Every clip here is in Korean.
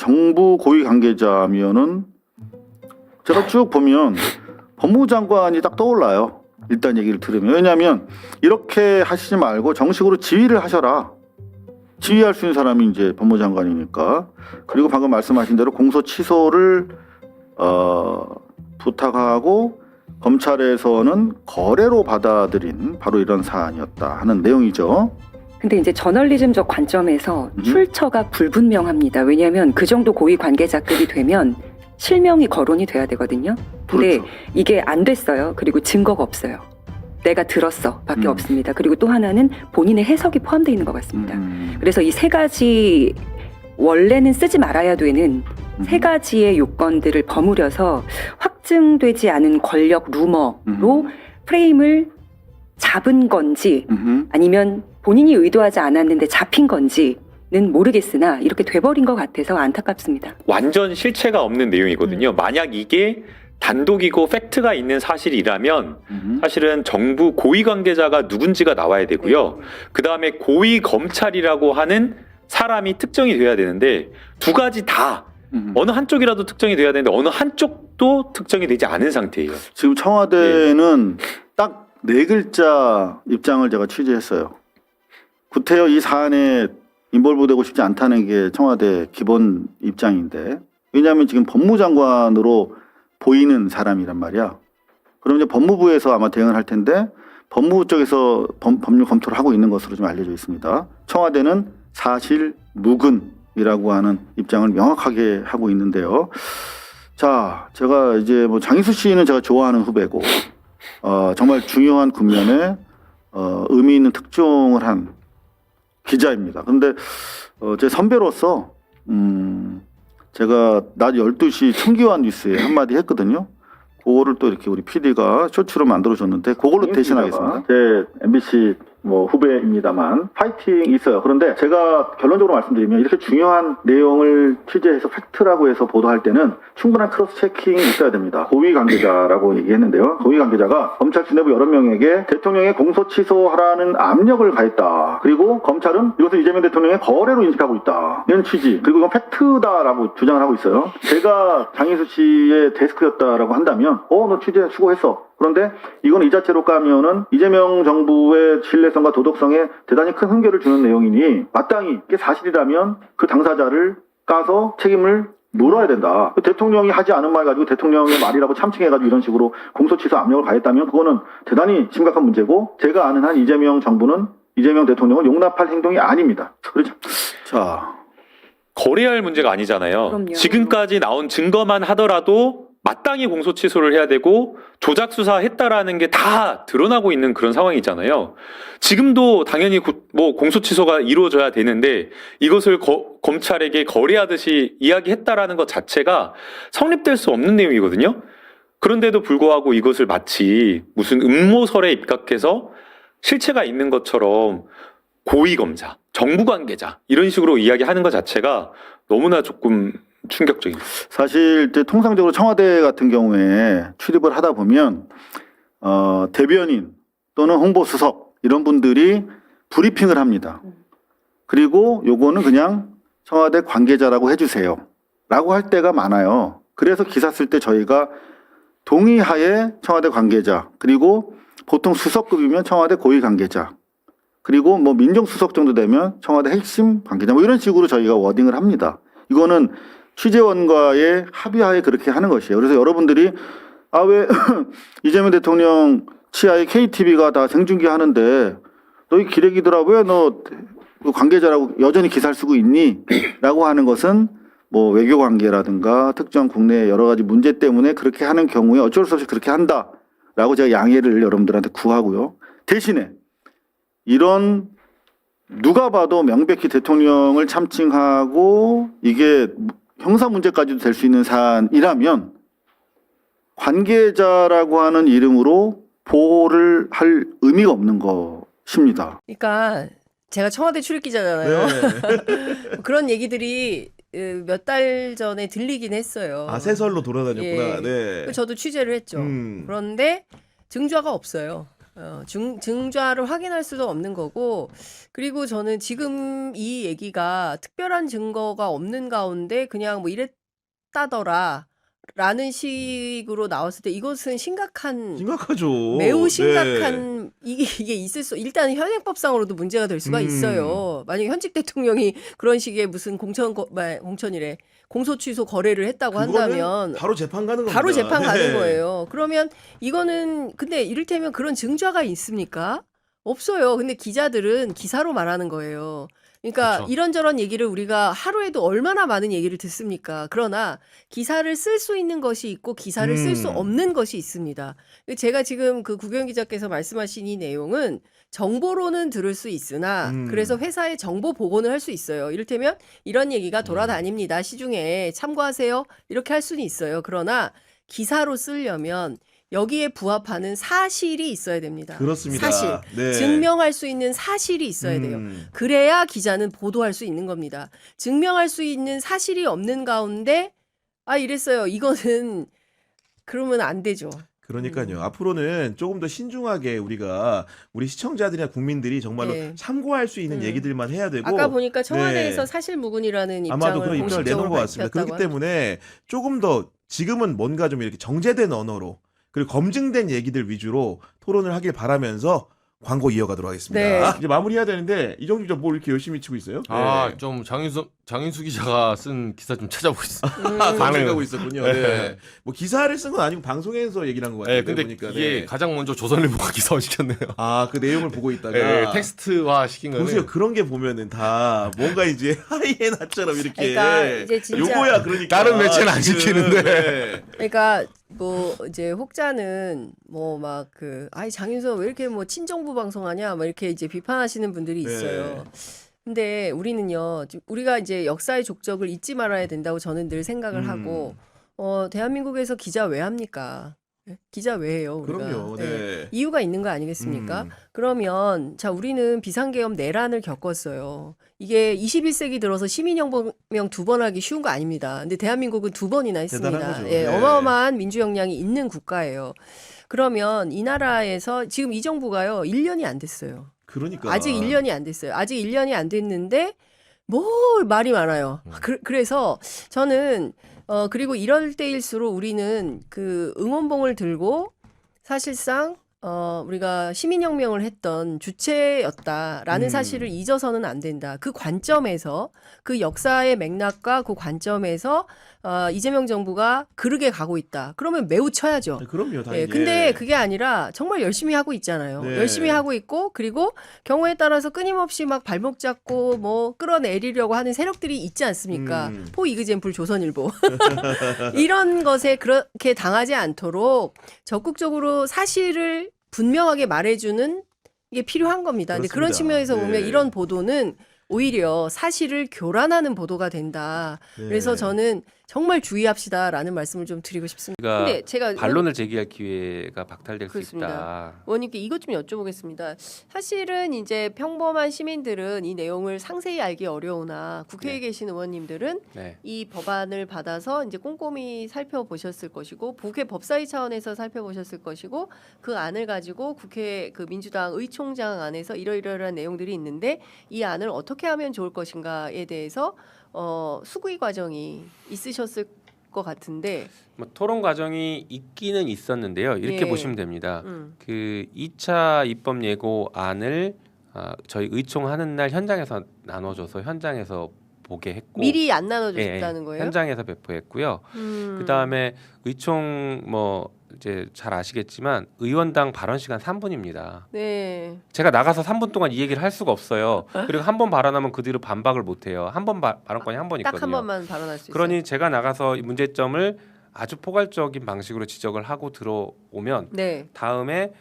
정부 고위 관계자면은 제가 쭉 보면 법무부 장관이 딱 떠올라요. 일단 얘기를 들으면. 왜냐하면 이렇게 하시지 말고 정식으로 지휘를 하셔라. 지휘할 수 있는 사람이 이제 법무부 장관이니까. 그리고 방금 말씀하신 대로 공소 취소를 부탁하고 검찰에서는 거래로 받아들인 바로 이런 사안이었다 하는 내용이죠. 근데 이제 저널리즘적 관점에서 출처가 불분명합니다. 왜냐하면 그 정도 고위 관계자급이 되면 실명이 거론이 돼야 되거든요. 근데 그렇죠. 이게 안 됐어요. 그리고 증거가 없어요. 내가 들었어 밖에 없습니다. 그리고 또 하나는 본인의 해석이 포함되어 있는 것 같습니다. 그래서 이 세 가지 원래는 쓰지 말아야 되는 세 가지의 요건들을 버무려서 확증되지 않은 권력 루머로 프레임을 잡은 건지 아니면 본인이 의도하지 않았는데 잡힌 건지는 모르겠으나 이렇게 돼버린 것 같아서 안타깝습니다. 완전 실체가 없는 내용이거든요. 만약 이게 단독이고 팩트가 있는 사실이라면 사실은 정부 고위 관계자가 누군지가 나와야 되고요. 그 다음에 고위 검찰이라고 하는 사람이 특정이 돼야 되는데 두 가지 다 어느 한쪽이라도 특정이 돼야 되는데 어느 한쪽도 특정이 되지 않은 상태예요. 지금 청와대는 딱 네 글자 입장을 제가 취재했어요. 구태여 이 사안에 인볼브되고 싶지 않다는 게 청와대 기본 입장인데, 왜냐하면 지금 법무장관으로 보이는 사람이란 말이야. 그럼 이제 법무부에서 아마 대응을 할 텐데 법무부 쪽에서 법률 검토를 하고 있는 것으로 좀 알려져 있습니다. 청와대는 사실 무근이라고 하는 입장을 명확하게 하고 있는데요. 자, 제가 이제 뭐 장희수 씨는 제가 좋아하는 후배고, 정말 중요한 국면에 의미 있는 특종을 한 기자입니다. 그런데 제 선배로서 제가 낮 12시 청기환 뉴스에 한마디 했거든요. 그거를 또 이렇게 우리 PD가 쇼츠로 만들어줬는데 그걸로 대신하겠습니다. 제 MBC 뭐 후배입니다만 파이팅 있어요. 그런데 제가 결론적으로 말씀드리면 이렇게 중요한 내용을 취재해서 팩트라고 해서 보도할 때는 충분한 크로스 체킹이 있어야 됩니다. 고위 관계자라고 얘기했는데요. 고위 관계자가 검찰 수뇌부 여러 명에게 대통령의 공소 취소하라는 압력을 가했다. 그리고 검찰은 이것을 이재명 대통령의 거래로 인식하고 있다. 이런 취지. 그리고 이건 팩트다라고 주장을 하고 있어요. 제가 장희수 씨의 데스크였다라고 한다면 너 취재 수고했어. 그런데 이건 이 자체로 까면은 이재명 정부의 신뢰성과 도덕성에 대단히 큰 흠결을 주는 내용이니 마땅히 이게 사실이라면 그 당사자를 까서 책임을 물어야 된다. 대통령이 하지 않은 말 가지고 대통령의 말이라고 참칭해가지고 이런 식으로 공소취소 압력을 가했다면 그거는 대단히 심각한 문제고, 제가 아는 한 이재명 정부는 이재명 대통령을 용납할 행동이 아닙니다. 그렇죠. 자, 거래할 문제가 아니잖아요. 그럼요. 지금까지 나온 증거만 하더라도 마땅히 공소 취소를 해야 되고 조작 수사했다라는 게 다 드러나고 있는 그런 상황이잖아요. 지금도 당연히 뭐 공소 취소가 이루어져야 되는데 이것을 검찰에게 거래하듯이 이야기했다라는 것 자체가 성립될 수 없는 내용이거든요. 그런데도 불구하고 이것을 마치 무슨 음모설에 입각해서 실체가 있는 것처럼 고위검사, 정부 관계자 이런 식으로 이야기하는 것 자체가 너무나 조금 충격적입니다. 사실 이제 통상적으로 청와대 같은 경우에 출입을 하다 보면 대변인 또는 홍보수석 이런 분들이 브리핑을 합니다. 그리고 요거는 그냥 청와대 관계자라고 해주세요 라고 할 때가 많아요. 그래서 기사 쓸 때 저희가 동의하에 청와대 관계자, 그리고 보통 수석급이면 청와대 고위 관계자, 그리고 뭐 민정수석 정도 되면 청와대 핵심 관계자, 뭐 이런 식으로 저희가 워딩을 합니다. 이거는 취재원과의 합의하에 그렇게 하는 것이에요. 그래서 여러분들이 왜 이재명 대통령 치하에 KTV가 다 생중계 하는데 너희 기레기들아 왜 너 관계자라고 여전히 기사를 쓰고 있니? 라고 하는 것은 뭐 외교 관계라든가 특정 국내 여러 가지 문제 때문에 그렇게 하는 경우에 어쩔 수 없이 그렇게 한다라고 제가 양해를 여러분들한테 구하고요. 대신에 이런 누가 봐도 명백히 대통령을 참칭하고 이게 형사 문제까지도 될 수 있는 사안이라면 관계자라고 하는 이름으로 보호를 할 의미가 없는 것입니다. 그러니까 제가 청와대 출입 기자잖아요. 네. 그런 얘기들이 몇 달 전에 들리긴 했어요. 새설로 돌아다녔구나. 예. 네. 저도 취재를 했죠. 그런데 증거가 없어요. 증좌를 확인할 수도 없는 거고, 그리고 저는 지금 이 얘기가 특별한 증거가 없는 가운데 그냥 뭐 이랬다더라 라는 식으로 나왔을 때 이것은 심각하죠. 매우 네. 심각한 이게 있을 수 일단 현행법상으로도 문제가 될 수가 있어요. 만약에 현직 대통령이 그런 식의 무슨 공천이래 공소 취소 거래를 했다고 그거는 한다면 바로 재판 가는 겁니다. 바로 재판 가는 네. 거예요. 그러면 이거는 근데 이를테면 그런 증좌가 있습니까? 없어요. 근데 기자들은 기사로 말하는 거예요. 그러니까 그렇죠. 이런저런 얘기를 우리가 하루에도 얼마나 많은 얘기를 듣습니까? 그러나 기사를 쓸 수 있는 것이 있고 기사를 쓸 수 없는 것이 있습니다. 제가 지금 그 구경 기자께서 말씀하신 이 내용은 정보로는 들을 수 있으나 그래서 회사에 정보 보고는 할 수 있어요. 이를테면 이런 얘기가 돌아다닙니다. 시중에 참고하세요. 이렇게 할 수는 있어요. 그러나 기사로 쓰려면 여기에 부합하는 사실이 있어야 됩니다. 그렇습니다. 사실. 네. 증명할 수 있는 사실이 있어야 돼요. 그래야 기자는 보도할 수 있는 겁니다. 증명할 수 있는 사실이 없는 가운데 이랬어요. 이거는 그러면 안 되죠. 그러니까요. 앞으로는 조금 더 신중하게 우리 시청자들이나 국민들이 정말로 네. 참고할 수 있는 얘기들만 해야 되고 아까 보니까 청와대에서 네. 사실무근이라는 아마도 입장을 그런 입장을 내놓은 공식적으로 것 같습니다. 그렇기 밝혔다고 때문에 조금 더 지금은 뭔가 좀 이렇게 정제된 언어로 그리고 검증된 얘기들 위주로 토론을 하길 바라면서 광고 이어가도록 하겠습니다. 네. 이제 마무리해야 되는데 이정주 기자 뭐 이렇게 열심히 치고 있어요? 좀 장인수 기자가 쓴 기사 좀 찾아보고 있어. 반응하고 있었군요. 네. 뭐 기사를 쓴 건 아니고 방송에서 얘기를 한 것 같은데 근데 보니까. 이게 네. 가장 먼저 조선일보가 기사화 시켰네요. 그 내용을 보고 있다가 텍스트화 시킨 거는. 보세요. 그런 게 보면은 다 뭔가 이제 하이에나처럼 이렇게 그러니까 이제 진짜 요거야 그러니까 다른 매체는 안 지금. 시키는데. 네. 그러니까 뭐 이제 혹자는 뭐 막 장윤선 왜 이렇게 뭐 친정부 방송하냐 막 이렇게 이제 비판하시는 분들이 있어요. 근데 우리는요, 우리가 이제 역사의 족적을 잊지 말아야 된다고 저는 늘 생각을 하고, 대한민국에서 기자 왜 합니까? 기자 왜 해요? 우리가? 그럼요. 네. 이유가 있는 거 아니겠습니까? 그러면 우리는 비상계엄 내란을 겪었어요. 이게 21세기 들어서 시민혁명 2번 하기 쉬운 거 아닙니다. 근데 대한민국은 2번이나 했습니다. 대단한 거죠. 예, 네. 어마어마한 민주 역량이 있는 국가예요. 그러면 이 나라에서 지금 이 정부가요, 1년이 안 됐어요. 그러니까 아직 1년이 안 됐어요. 아직 1년이 안 됐는데 뭘 말이 많아요. 그래서 저는 그리고 이럴 때일수록 우리는 그 응원봉을 들고 사실상 우리가 시민혁명을 했던 주체였다라는 사실을 잊어서는 안 된다. 그 관점에서 그 역사의 맥락과 그 관점에서 이재명 정부가 그르게 가고 있다. 그러면 매우 쳐야죠. 그럼요. 당연히. 예, 근데 그게 아니라 정말 열심히 하고 있잖아요. 네. 열심히 하고 있고 그리고 경우에 따라서 끊임없이 막 발목 잡고 뭐 끌어내리려고 하는 세력들이 있지 않습니까? 포 이그젠플 조선일보. 이런 것에 그렇게 당하지 않도록 적극적으로 사실을 분명하게 말해주는 게 필요한 겁니다. 근데 그런 그렇습니다. 측면에서 네. 보면 이런 보도는 오히려 사실을 교란하는 보도가 된다. 네. 그래서 저는 정말 주의합시다라는 말씀을 좀 드리고 싶습니다. 그러니까 근데 제가 반론을 제기할 기회가 박탈될 수 그렇습니다. 있다. 의원님께 이것 좀 여쭤보겠습니다. 사실은 이제 평범한 시민들은 이 내용을 상세히 알기 어려우나 국회에 네. 계신 의원님들은 네. 이 법안을 받아서 이제 꼼꼼히 살펴보셨을 것이고 국회 법사위 차원에서 살펴보셨을 것이고 그 안을 가지고 국회 그 민주당 의총장 안에서 이러이러한 내용들이 있는데 이 안을 어떻게 하면 좋을 것인가에 대해서 수기 과정이 있으셨을 것 같은데 뭐 토론 과정이 있기는 있었는데요. 이렇게 예. 보시면 됩니다. 그 2차 입법 예고안을 저희 의총하는 날 현장에서 나눠줘서 현장에서 보게 했고 미리 안 예, 나눠주셨다는 거예요? 현장에서 배포했고요. 그다음에 의총 뭐 이제 잘 아시겠지만 의원당 발언 시간 3분입니다. 네. 제가 나가서 3분 동안 이 얘기를 할 수가 없어요. 그리고 한 번 발언하면 그 뒤로 반박을 못 해요. 한 번 발언권이 한 번 있거든요. 딱 한 번만 발언할 수 있어요. 그러니 제가 나가서 이 문제점을 아주 포괄적인 방식으로 지적을 하고 들어오면 네. 다음에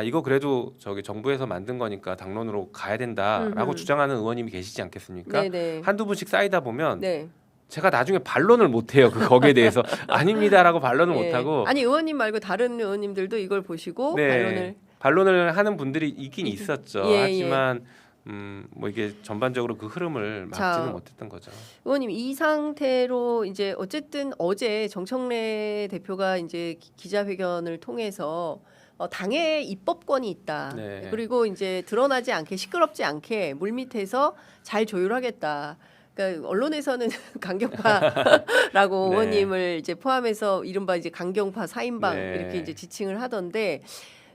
이거 그래도 저기 정부에서 만든 거니까 당론으로 가야 된다라고 주장하는 의원님이 계시지 않겠습니까? 네네. 한두 분씩 쌓이다 보면 네. 제가 나중에 반론을 못 해요. 거기에 대해서 아닙니다라고 반론을 예. 못 하고 아니 의원님 말고 다른 의원님들도 이걸 보시고 네. 반론을 하는 분들이 있긴 있었죠. 예, 하지만 뭐 이게 전반적으로 그 흐름을 막지는 자, 못했던 거죠. 의원님 이 상태로 이제 어쨌든 어제 정청래 대표가 이제 기자회견을 통해서 당의 입법권이 있다. 네. 그리고 이제 드러나지 않게 시끄럽지 않게 물밑에서 잘 조율하겠다. 그러니까 언론에서는 강경파라고 네. 의원님을 이제 포함해서 이른바 이제 강경파 4인방 네. 이렇게 이제 지칭을 하던데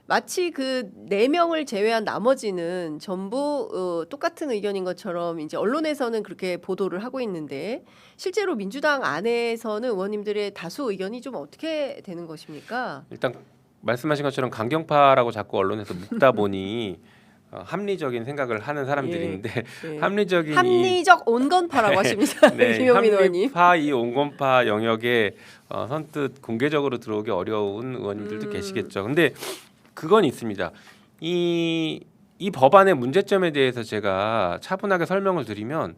마치 그 4명을 제외한 나머지는 전부 똑같은 의견인 것처럼 이제 언론에서는 그렇게 보도를 하고 있는데 실제로 민주당 안에서는 의원님들의 다수 의견이 좀 어떻게 되는 것입니까? 일단 말씀하신 것처럼 강경파라고 자꾸 언론에서 묻다 보니 합리적인 생각을 하는 사람들인데 네. 합리적인 이 합리적 온건파라고 하십니다. 김용민 의원님. 합리파 이 온건파 영역에 선뜻 공개적으로 들어오기 어려운 의원님들도 계시겠죠. 근데 그건 있습니다. 이 법안의 문제점에 대해서 제가 차분하게 설명을 드리면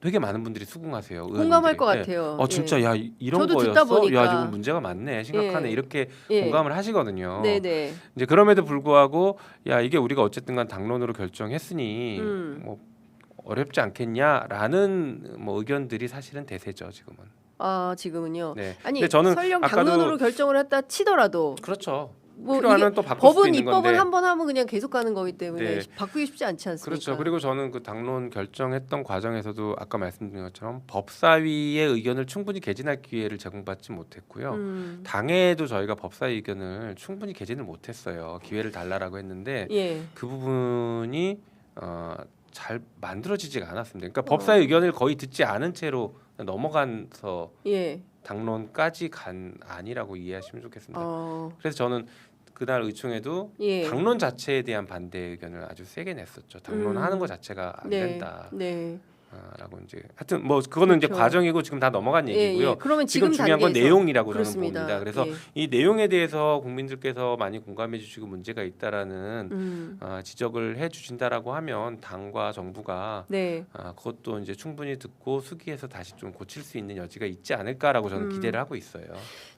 되게 많은 분들이 수긍하세요. 공감할 의원님들이. 것 네. 같아요. 진짜 야 이런 저도 듣다 거였어? 보니까. 야 지금 문제가 많네. 심각하네. 예. 이렇게 예. 공감을 하시거든요. 네네. 이제 그럼에도 불구하고 야 이게 우리가 어쨌든간 당론으로 결정했으니 뭐 어렵지 않겠냐라는 뭐 의견들이 사실은 대세죠 지금은. 아 지금은요. 네. 아니 근데 저는 설령 아까도- 당론으로 결정을 했다 치더라도 그렇죠. 뭐 필요하면 이게 또 바꿀 수도 법은 있는 입법은 건데. 한 번 하면 그냥 계속 가는 거기 때문에 네. 바꾸기 쉽지 않지 않습니까? 그렇죠. 그리고 저는 그 당론 결정했던 과정에서도 아까 말씀드린 것처럼 법사위의 의견을 충분히 개진할 기회를 제공받지 못했고요. 당에도 저희가 법사위 의견을 충분히 개진을 못했어요. 기회를 달라라고 했는데 예. 그 부분이 잘 만들어지지가 않았습니다. 그러니까 법사위 의견을 거의 듣지 않은 채로 넘어가서 예. 당론까지 간 아니라고 이해하시면 좋겠습니다. 그래서 저는 그날 의총에도 예. 당론 자체에 대한 반대 의견을 아주 세게 냈었죠. 당론하는 것 자체가 안 네. 된다. 네. 라고 이제 하여튼 뭐 그거는 이제 그렇죠. 과정이고 지금 다 넘어간 얘기고요. 예, 예. 그러면 지금 지금 중요한 건 단계에서 내용이라고 그렇습니다. 저는 봅니다. 그래서 예. 이 내용에 대해서 국민들께서 많이 공감해 주시고 문제가 있다라는 지적을 해 주신다라고 하면 당과 정부가 네. 그것도 이제 충분히 듣고 수기해서 다시 좀 고칠 수 있는 여지가 있지 않을까라고 저는 기대를 하고 있어요.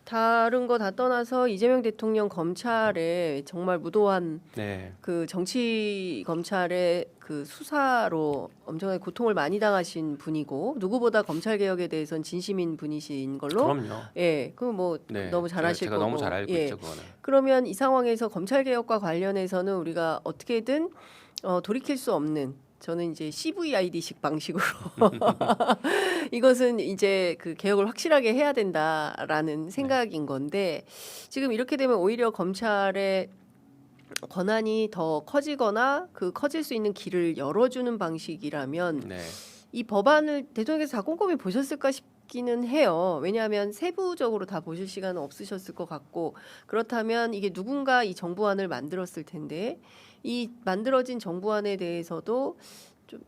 다른 거 다 떠나서 이재명 대통령 검찰에 정말 무도한 네. 그 정치 검찰의 그 수사로 엄청나게 고통을 많이 당하신 분이고 누구보다 검찰 개혁에 대해서는 진심인 분이신 걸로. 그럼요. 예, 그 뭐 네. 너무 잘하실 제가 거고. 너무 잘 알고 예. 있죠, 그거는. 그러면 이 상황에서 검찰 개혁과 관련해서는 우리가 어떻게든 돌이킬 수 없는 저는 이제 CVID식 방식으로 이것은 이제 그 개혁을 확실하게 해야 된다라는 생각인 건데 지금 이렇게 되면 오히려 검찰의 권한이 더 커지거나 그 커질 수 있는 길을 열어주는 방식이라면 네. 이 법안을 대통령께서 다 꼼꼼히 보셨을까 싶기는 해요. 왜냐하면 세부적으로 다 보실 시간은 없으셨을 것 같고 그렇다면 이게 누군가 이 정부안을 만들었을 텐데 이 만들어진 정부안에 대해서도 좀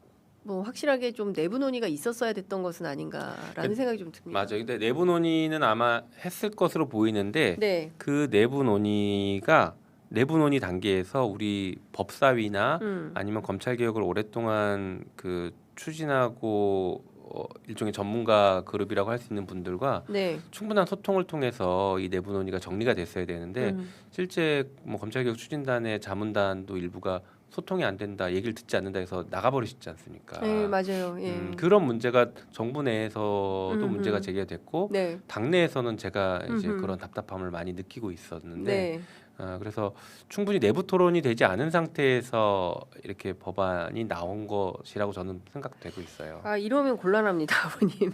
뭐 확실하게 좀 내부 논의가 있었어야 됐던 것은 아닌가라는 생각이 좀 듭니다. 맞아요. 근데 내부 논의는 아마 했을 것으로 보이는데 네. 그 내부 논의 단계에서 우리 법사위나 아니면 검찰 개혁을 오랫동안 그 추진하고 일종의 전문가 그룹이라고 할 수 있는 분들과 네. 충분한 소통을 통해서 이 내부 논의가 정리가 됐어야 되는데 실제 뭐 검찰 개혁 추진단의 자문단도 일부가 소통이 안 된다, 얘기를 듣지 않는다 해서 나가버리시지 않습니까? 네, 맞아요. 예. 그런 문제가 정부 내에서도 문제가 제기됐고 네. 당내에서는 제가 이제 그런 답답함을 많이 느끼고 있었는데 네. 그래서 충분히 내부 토론이 되지 않은 상태에서 이렇게 법안이 나온 것이라고 저는 생각되고 있어요. 이러면 곤란합니다, 아버님.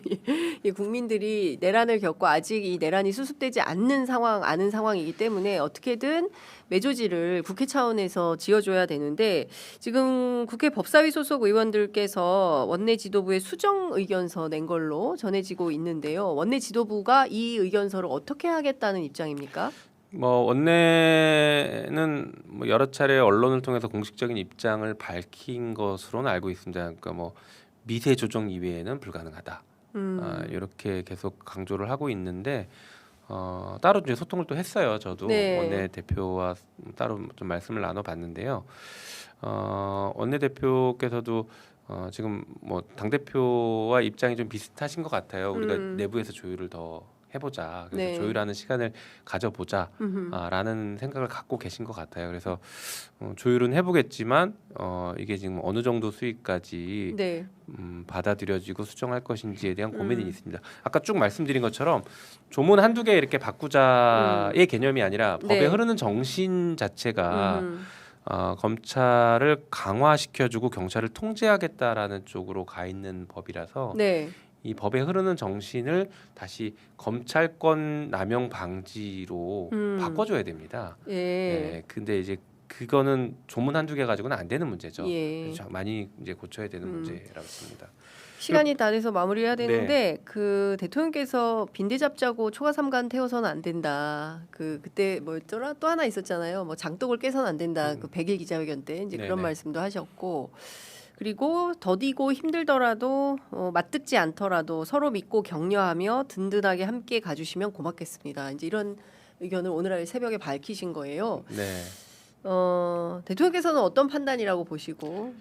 이 국민들이 내란을 겪고 아직 이 내란이 수습되지 않는 아는 상황이기 때문에 어떻게든 매조지를 국회 차원에서 지어줘야 되는데 지금 국회 법사위 소속 의원들께서 원내 지도부에 수정 의견서 낸 걸로 전해지고 있는데요. 원내 지도부가 이 의견서를 어떻게 하겠다는 입장입니까? 뭐 원내는 뭐 여러 차례 언론을 통해서 공식적인 입장을 밝힌 것으로는 알고 있습니다. 그러니까 뭐 미세 조정 이외에는 불가능하다. 이렇게 계속 강조를 하고 있는데 따로 이제 소통을 또 했어요. 저도 네. 원내 대표와 따로 좀 말씀을 나눠봤는데요. 원내 대표께서도 지금 뭐 당 대표와 입장이 좀 비슷하신 것 같아요. 우리가 내부에서 조율을 더 해보자. 그래서 네. 조율하는 시간을 가져보자. 음흠. 라는 생각을 갖고 계신 것 같아요. 그래서 조율은 해보겠지만 이게 지금 어느 정도 수익까지 네. 받아들여지고 수정할 것인지에 대한 고민이 음. 있습니다. 아까 쭉 말씀드린 것처럼 조문 한두 개 이렇게 바꾸자의 개념이 아니라 법에 네. 흐르는 정신 자체가 음흠. 검찰을 강화시켜주고 경찰을 통제하겠다라는 쪽으로 가 있는 법이라서 네. 이 법에 흐르는 정신을 다시 검찰권 남용 방지로 바꿔줘야 됩니다. 예. 네, 근데 이제 그거는 조문 한두 개 가지고는 안 되는 문제죠. 예. 그래서 많이 이제 고쳐야 되는 문제라고 봅니다. 시간이 다 돼서 마무리해야 되는데 그 대통령께서 빈대 잡자고 초과 삼간 태워서는 안 된다. 그때 뭐였더라? 또 하나 있었잖아요. 뭐 장독을 깨서는 안 된다. 그 100일 기자회견 때 이제 그런 네네. 말씀도 하셨고. 그리고 더디고 힘들더라도 맞듣지 않더라도 서로 믿고 격려하며 든든하게 함께 가주시면 고맙겠습니다. 이제 이런 의견을 오늘 새벽에 밝히신 거예요. 네. 대통령께서는 어떤 판단이라고 보시고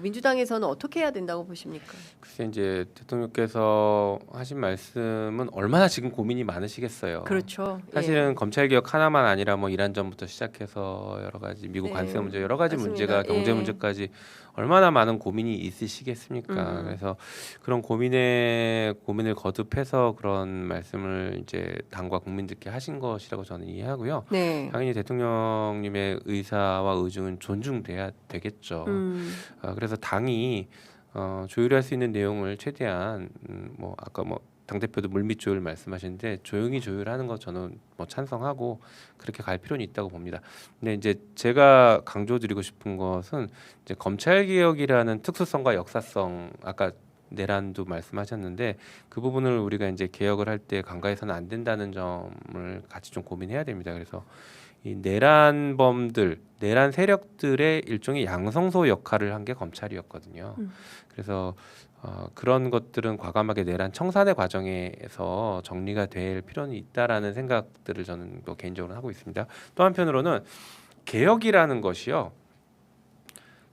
민주당에서는 어떻게 해야 된다고 보십니까? 글쎄 이제 대통령께서 하신 말씀은 얼마나 지금 고민이 많으시겠어요. 그렇죠. 사실은 검찰 개혁 하나만 아니라 뭐 이란전부터 시작해서 여러 가지 미국 네, 관세 문제 여러 가지 맞습니다. 문제가 경제 예. 문제까지 얼마나 많은 고민이 있으시겠습니까? 그래서 그런 고민을 거듭해서 그런 말씀을 이제 당과 국민들께 하신 것이라고 저는 이해하고요. 네. 당연히 대통령님의 의사와 의중은 존중돼야 되겠죠. 그래서 당이 조율할 수 있는 내용을 최대한 뭐 아까 뭐 당대표도 물밑 조율 말씀하셨는데 조용히 조율하는 거 저는 뭐 찬성하고 그렇게 갈 필요는 있다고 봅니다. 근데 이제 제가 강조드리고 싶은 것은 이제 검찰 개혁이라는 특수성과 역사성 아까 내란도 말씀하셨는데 그 부분을 우리가 이제 개혁을 할 때 간과해서는 안 된다는 점을 같이 좀 고민해야 됩니다. 그래서 이 내란범들, 내란 세력들의 일종의 양성소 역할을 한 게 검찰이었거든요. 그래서 그런 것들은 과감하게 내란 청산의 과정에서 정리가 될 필요는 있다라는 생각들을 저는 뭐 개인적으로 하고 있습니다. 또 한편으로는 개혁이라는 것이요.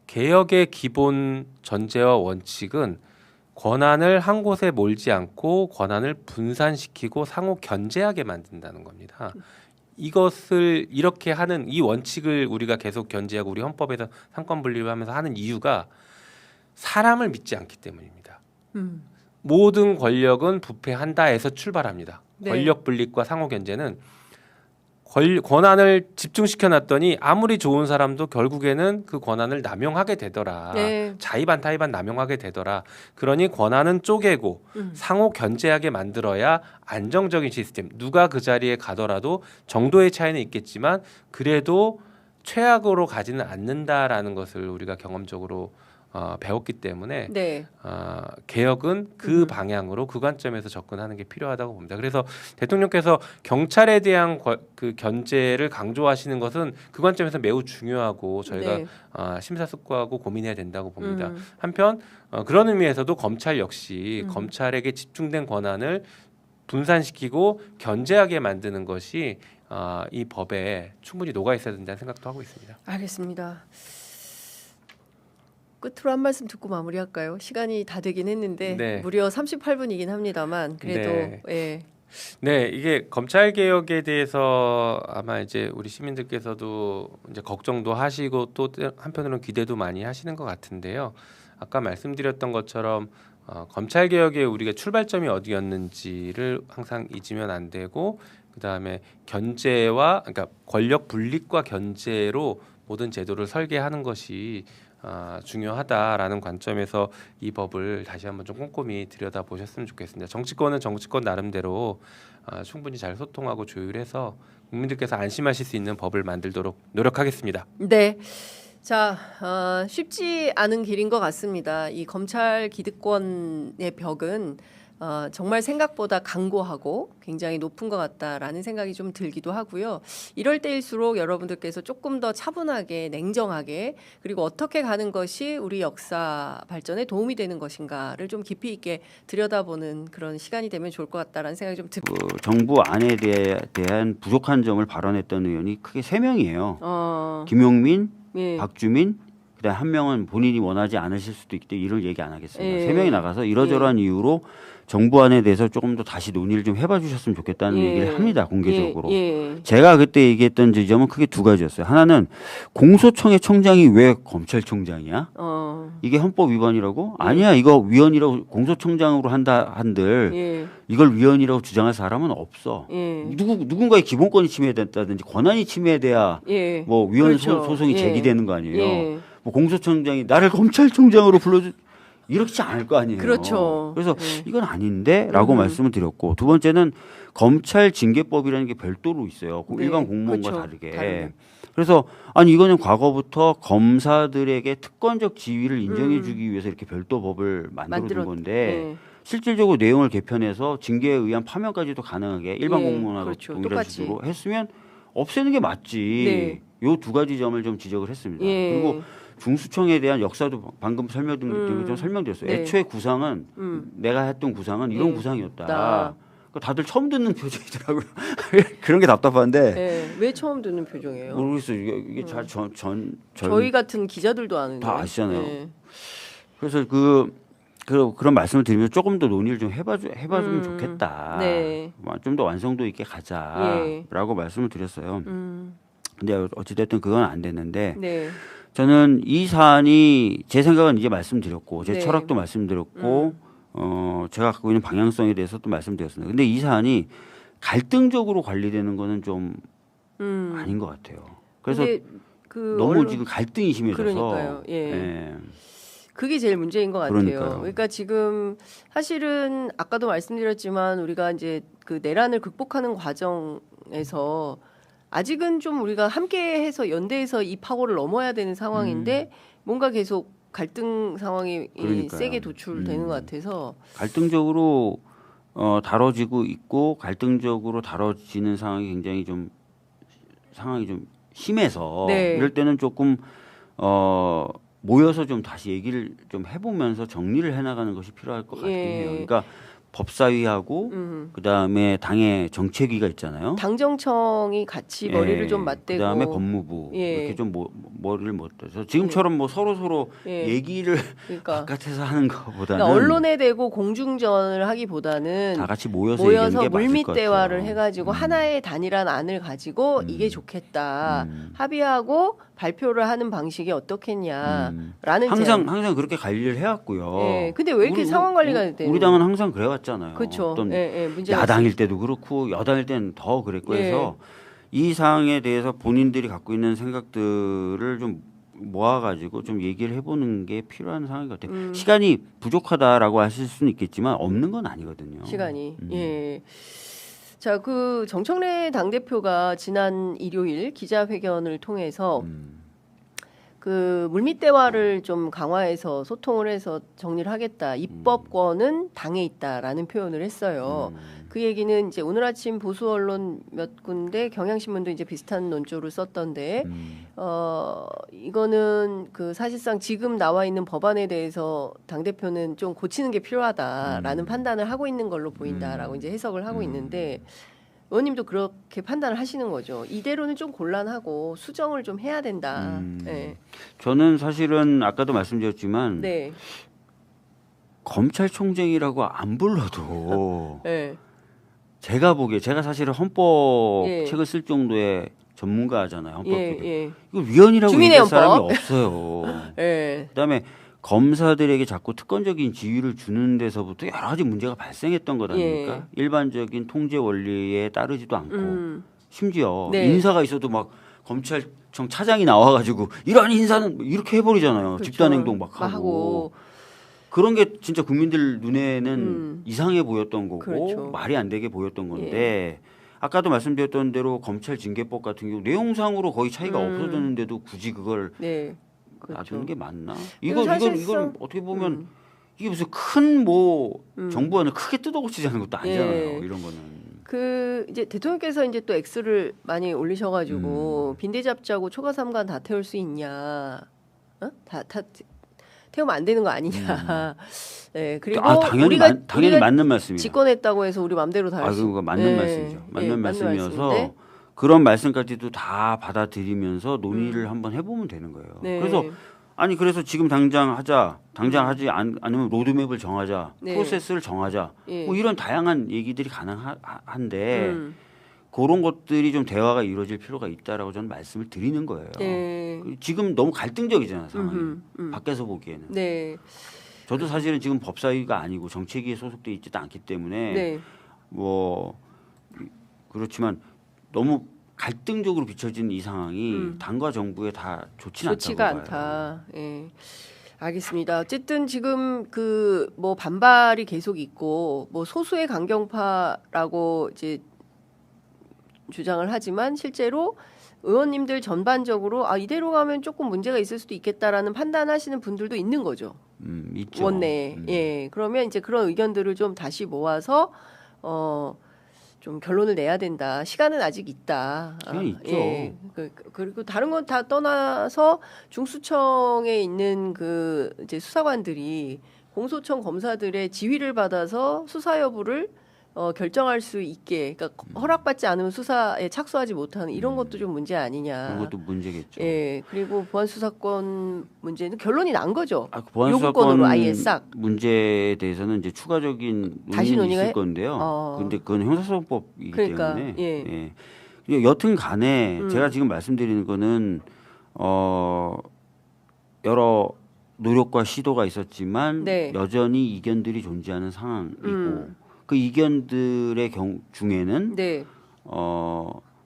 개혁의 기본 전제와 원칙은 권한을 한 곳에 몰지 않고 권한을 분산시키고 상호 견제하게 만든다는 겁니다. 이것을 이렇게 하는 이 원칙을 우리가 계속 견제하고 우리 헌법에서 상권 분립을 하면서 하는 이유가 사람을 믿지 않기 때문입니다. 모든 권력은 부패한다에서 출발합니다. 네. 권력 분립과 상호 견제는 권한을 집중시켜 놨더니 아무리 좋은 사람도 결국에는 그 권한을 남용하게 되더라. 네. 자의반 타의반 남용하게 되더라. 그러니 권한은 쪼개고 상호 견제하게 만들어야 안정적인 시스템. 누가 그 자리에 가더라도 정도의 차이는 있겠지만 그래도 최악으로 가지는 않는다라는 것을 우리가 경험적으로 배웠기 때문에 네. 개혁은 그 방향으로 그 관점에서 접근하는 게 필요하다고 봅니다. 그래서 대통령께서 경찰에 대한 그 견제를 강조하시는 것은 그 관점에서 매우 중요하고 저희가 네. 심사숙고하고 고민해야 된다고 봅니다. 한편 그런 의미에서도 검찰 역시 검찰에게 집중된 권한을 분산시키고 견제하게 만드는 것이 이 법에 충분히 녹아 있어야 된다는 생각도 하고 있습니다. 알겠습니다. 끝으로 한 말씀 듣고 마무리할까요? 시간이 다 되긴 했는데 네. 무려 38분이긴 합니다만 그래도 네. 예. 네, 이게 검찰 개혁에 대해서 아마 이제 우리 시민들께서도 이제 걱정도 하시고 또 한편으로는 기대도 많이 하시는 것 같은데요. 아까 말씀드렸던 것처럼 검찰 개혁의 우리가 출발점이 어디였는지를 항상 잊으면 안 되고 그 다음에 견제와 그러니까 권력 분립과 견제로 모든 제도를 설계하는 것이 중요하다라는 관점에서 이 법을 다시 한번 좀 꼼꼼히 들여다보셨으면 좋겠습니다. 정치권은 정치권 나름대로 충분히 잘 소통하고 조율해서 국민들께서 안심하실 수 있는 법을 만들도록 노력하겠습니다. 네. 자, 쉽지 않은 길인 것 같습니다. 이 검찰 기득권의 벽은 정말 생각보다 강고하고 굉장히 높은 것 같다라는 생각이 좀 들기도 하고요. 이럴 때일수록 여러분들께서 조금 더 차분하게 냉정하게 그리고 어떻게 가는 것이 우리 역사 발전에 도움이 되는 것인가를 좀 깊이 있게 들여다보는 그런 시간이 되면 좋을 것 같다라는 생각이 좀 듭니다. 정부 안에 대한 부족한 점을 발언했던 의원이 크게 3명이에요. 어, 김용민, 예. 박주민, 그다음에 한 명은 본인이 원하지 않으실 수도 있기 때문에 이를 얘기 안 하겠습니다. 예. 3명이 나가서 이러저러한 이유로 정부안에 대해서 조금 더 다시 논의를 좀 해봐 주셨으면 좋겠다는 예. 얘기를 합니다. 공개적으로. 예. 제가 그때 얘기했던 지점은 크게 두 가지였어요. 하나는 공소청의 청장이 왜 검찰총장이야? 이게 헌법 위반이라고? 아니야, 이거 위헌이라고 공소청장으로 한들 예. 이걸 위헌이라고 주장할 사람은 없어. 예. 누군가의 기본권이 침해됐다든지 권한이 침해돼야 예. 뭐 위헌 그렇죠. 소송이 예. 제기되는 거 아니에요. 예. 뭐 공소청장이 나를 검찰총장으로 불러주 이렇지 않을 거 아니에요. 그렇죠. 그래서 예. 이건 아닌데라고 말씀을 드렸고 두 번째는 검찰 징계법이라는 게 별도로 있어요. 네. 일반 공무원과 그렇죠. 다르게. 그래서 아니 이거는 과거부터 검사들에게 특권적 지위를 인정해주기 위해서 이렇게 별도 법을 만들어둔 건데 예. 실질적으로 내용을 개편해서 징계에 의한 파면까지도 가능하게 일반 예, 공무원하고 그렇죠. 동일한 똑같이. 수준으로 했으면 없애는 게 맞지. 네. 요 두 가지 점을 좀 지적을 했습니다. 예. 그리고 중수청에 대한 역사도 방금 좀 설명드렸어요. 네. 애초에 구상은 내가 했던 구상은 이런 예. 구상이었다. 나. 그러니까 다들 처음 듣는 표정이더라고요. 그런 게 답답한데 예. 왜 처음 듣는 표정이에요? 모르겠어요. 이게 저희 같은 기자들도 아는데. 다 아시잖아요. 예. 그래서 그런 말씀을 드리면 조금 더 논의를 좀 해봐주면 좋겠다. 네. 좀 더 완성도 있게 가자라고 말씀을 드렸어요. 근데 어찌됐든 그건 안 됐는데 네. 저는 이 사안이 제 생각은 이제 말씀드렸고 제 네. 철학도 말씀드렸고 제가 갖고 있는 방향성에 대해서도 말씀드렸습니다. 근데 이 사안이 갈등적으로 관리되는 거는 좀 아닌 것 같아요. 그래서 근데 그 너무 언론- 지금 갈등이 심해져서 그러니까요. 예. 예. 그게 제일 문제인 것 같아요. 그러니까요. 그러니까 지금 사실은 아까도 말씀드렸지만 우리가 이제 그 내란을 극복하는 과정에서 아직은 좀 우리가 함께해서 연대해서 이 파고를 넘어야 되는 상황인데 뭔가 계속 갈등 상황이 그러니까요. 세게 도출되는 것 같아서 갈등적으로 다뤄지고 있고 갈등적으로 다뤄지는 상황이 굉장히 좀 심해서 네. 이럴 때는 조금 모여서 좀 다시 얘기를 좀 해보면서 정리를 해나가는 것이 필요할 것 같긴 예. 해요. 그러니까 법사위하고 그다음에 당의 정책위가 있잖아요. 당정청이 같이 머리를 좀 맞대고 그다음에 법무부 예. 이렇게 좀 머리를 맞대서 지금처럼 뭐 서로 예. 얘기를 그러니까, 바깥에서 하는 것보다는 그러니까 언론에 대고 공중전을 하기보다는 다 같이 모여서 얘기하는 게 맞을 물밑 것 대화를 같아요. 해가지고 하나의 단일한 안을 가지고 이게 좋겠다 합의하고 발표를 하는 방식이 어떻겠냐라는 항상 그렇게 관리를 해왔고요. 예. 근데 왜 이렇게 상황 관리가 되는 우리 당은 항상 그래왔잖아요. 그렇죠. 어떤 문제가 야당일 때도 그렇고 여당일 때는 더 그랬고 예. 해서 이 사항에 대해서 본인들이 갖고 있는 생각들을 좀 모아가지고 좀 얘기를 해보는 게 필요한 상황인 것 같아요. 시간이 부족하다라고 하실 수는 있겠지만 없는 건 아니거든요. 시간이 예. 자, 그 정청래 당대표가 지난 일요일 기자회견을 통해서 그 물밑 대화를 좀 강화해서 소통을 해서 정리를 하겠다. 입법권은 당에 있다라는 표현을 했어요. 그 얘기는 이제 오늘 아침 보수 언론 몇 군데 경향신문도 이제 비슷한 논조를 썼던데 이거는 그 사실상 지금 나와 있는 법안에 대해서 당 대표는 좀 고치는 게 필요하다라는 판단을 하고 있는 걸로 보인다라고 이제 해석을 하고 있는데 의원님도 그렇게 판단을 하시는 거죠. 이대로는 좀 곤란하고 수정을 좀 해야 된다. 네. 저는 사실은 아까도 말씀드렸지만 네. 검찰총장이라고 안 불러도 네. 제가 사실은 헌법 예. 책을 쓸 정도의 전문가잖아요. 헌법 예, 쪽에. 예. 이거 위헌이라고 주민의 얘기할 사람이 헌법. 없어요. 예. 그다음에 검사들에게 자꾸 특권적인 지위를 주는 데서부터 여러 가지 문제가 발생했던 것 아닙니까? 예. 일반적인 통제 원리에 따르지도 않고 심지어 네. 인사가 있어도 막 검찰청 차장이 나와가지고 이러한 인사는 이렇게 해버리잖아요. 그렇죠. 집단행동 막 하고. 그런 게 진짜 국민들 눈에는 이상해 보였던 거고 그렇죠. 말이 안 되게 보였던 건데 아까도 말씀드렸던 대로 검찰 징계법 같은 경우 내용상으로 거의 차이가 없어졌는데도 굳이 그걸 네. 놔두는 게 맞나? 그리고 이건 사실상- 어떻게 보면 이게 무슨 큰 정부안을 크게 뜯어고치자는 것도 아니잖아요. 예. 이런 거는. 그 이제 대통령께서 이제 또 X를 많이 올리셔가지고 빈대 잡자고 초과 삼관 다 태울 수 있냐? 다 태우면 안 되는 거 아니냐? 네 그리고 당연히 우리가 맞는 말씀이에요. 집권했다고 해서 우리 맘대로 다 할 수. 그거 맞는 말씀이죠. 맞는 말씀이어서 말씀인데. 그런 말씀까지도 다 받아들이면서 논의를 한번 해보면 되는 거예요. 네. 그래서 아니 그래서 지금 당장 하자, 당장 하지 않으면 로드맵을 정하자, 네. 프로세스를 정하자, 예. 뭐 이런 다양한 얘기들이 가능한데 그런 것들이 좀 대화가 이루어질 필요가 있다라고 저는 말씀을 드리는 거예요. 네. 지금 너무 갈등적이잖아요 상황이. 음. 밖에서 보기에는. 네. 저도 사실은 지금 법사위가 아니고 정책위에 소속돼 있지도 않기 때문에 네. 뭐 그렇지만 너무 갈등적으로 비춰진 이 상황이 당과 정부에 다 좋지는 좋지가 않다고 봐요. 않다. 예. 알겠습니다. 어쨌든 지금 그 뭐 반발이 계속 있고 뭐 소수의 강경파라고 이제 주장을 하지만 실제로 의원님들 전반적으로 아 이대로 가면 조금 문제가 있을 수도 있겠다라는 판단하시는 분들도 있는 거죠. 있죠. 원내에. 예. 그러면 이제 그런 의견들을 좀 다시 모아서 좀 결론을 내야 된다. 시간은 아직 있다. 시간이 있죠. 예. 그리고 다른 건 다 떠나서 중수청에 있는 그 이제 수사관들이 공소청 검사들의 지휘를 받아서 수사 여부를 결정할 수 있게, 그러니까 허락받지 않으면 수사에 착수하지 못하는 이런 것도 좀 문제 아니냐. 그런 것도 문제겠죠. 예. 그리고 보안 수사권 문제는 결론이 난 거죠. 보안 요구권으로 수사권 아예 싹. 문제에 대해서는 이제 추가적인 다시 논의는 논의가 있을 건데요. 근데 그건 형사소송법이기 그러니까, 때문에 예. 예. 여튼 간에 제가 지금 말씀드리는 거는 여러 노력과 시도가 있었지만 네. 여전히 이견들이 존재하는 상황이고 그 이견들의 중에는 네.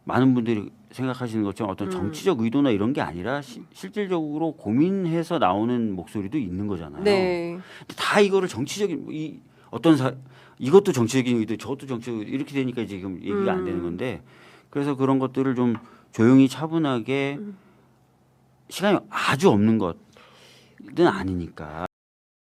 많은 분들이 생각하시는 것처럼 어떤 정치적 의도나 이런 게 아니라 실질적으로 고민해서 나오는 목소리도 있는 거잖아요. 네. 다 이거를 정치적인 이것도 정치적인 의도, 저것도 정치적 의도 이렇게 되니까 지금 얘기가 안 되는 건데 그래서 그런 것들을 좀 조용히 차분하게 시간이 아주 없는 것은 아니니까.